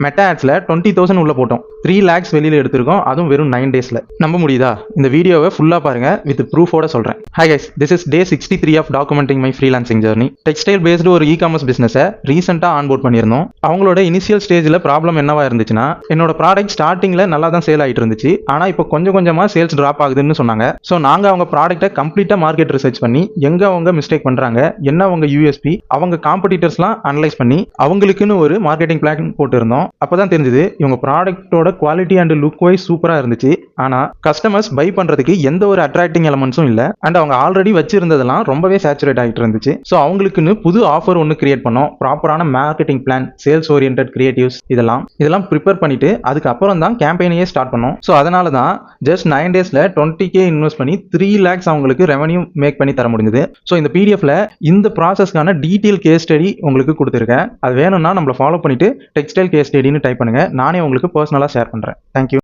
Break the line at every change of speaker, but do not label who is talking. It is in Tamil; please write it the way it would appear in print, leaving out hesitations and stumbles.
மெட்டா ஆட்ஸில் 20,000 உள்ள போட்டோம். 3 lakhs வெளியில் எடுத்திருக்கோம், அதுவும் வெறும் 9 daysல. நம்ப முடியுதா? இந்த வீடியோவை ஃபுல்லாக பாருங்க, வித் ப்ரூஃபோட சொல்கிறேன். Hi guys, this is day 63 of documenting my freelancing journey. Textile based ஒரு இ-காமர்ஸ் பிஸ்னஸை ரீசெண்டாக ஆன்போர்ட் பண்ணியிருந்தோம். அவங்களோட இனிஷியல் ஸ்டேஜில் ப்ராப்ளம் என்னவா இருந்துச்சுன்னா, என்னோட ப்ராடக்ட் ஸ்டார்டிங்கில் நல்லா தான் சேல் ஆகிட்டு இருந்துச்சு, ஆனால் இப்போ கொஞ்சம் கொஞ்சமாக சேல்ஸ் ட்ராப் ஆகுதுன்னு சொன்னாங்க. ஸோ நாங்கள் அவங்க ப்ராடக்ட்டை கம்ப்ளீட்டாக மார்க்கெட் ரிசர்ச் பண்ணி எங்கே அவங்க மிஸ்டேக் பண்ணுறாங்க, என்ன அவங்க யூஎஸ்பி, அவங்க காம்படிட்டர்ஸ்லாம் அனலைஸ் பண்ணி அவங்களுக்குன்னு ஒரு மார்க்கெட்டிங் பிளான் போட்டுருந்தோம். அப்போ தான் தெரிஞ்சது இவங்க ப்ராடக்ட்டோட குவாலிட்டி அண்ட் லுக் வைஸ் சூப்பராக இருந்துச்சு, ஆனால் கஸ்டமர்ஸ் பை பண்ணுறதுக்கு எந்த ஒரு அட்ராக்டிங் எலமெண்ட்ஸும் இல்லை. அண்ட் அவங்க ஆல்ரெடி வச்சிருந்ததெல்லாம் ரொம்பவே சேச்சுரேட் ஆகிட்டு இருந்துச்சு. ஸோ அவங்களுக்குன்னு புது ஆஃபர் ஒன்று கிரியேட் பண்ணோம். ப்ராப்பரான marketing plan, sales orient creatives இதெல்லாம் ப்ரிப்பேர் பண்ணிட்டு அதுக்கப்புறம் தான் கேம்பெயினையே ஸ்டார்ட் பண்ணோம். ஸோ அதனால தான் ஜஸ்ட் 9 daysல 20K இன்வெஸ்ட் பண்ணி 3 lakhs அவங்களுக்கு ரெவன்யூ மேக் பண்ணி தர முடிஞ்சது. ஸோ இந்த பிடிஎஃப்ல இந்த ப்ராசஸ்க்கான டீட்டெயில் கேஸ் ஸ்டடி உங்களுக்கு கொடுத்துருக்கேன். அது வேணும்னா நம்மளை ஃபாலோ பண்ணிட்டு டெக்ஸ்டைல் கேஸ் ஸ்டடின்னு டைப் பண்ணுங்க. நானே உங்களுக்கு பர்சனலாக ஷேர் பண்ணுறேன். தேங்க்யூ.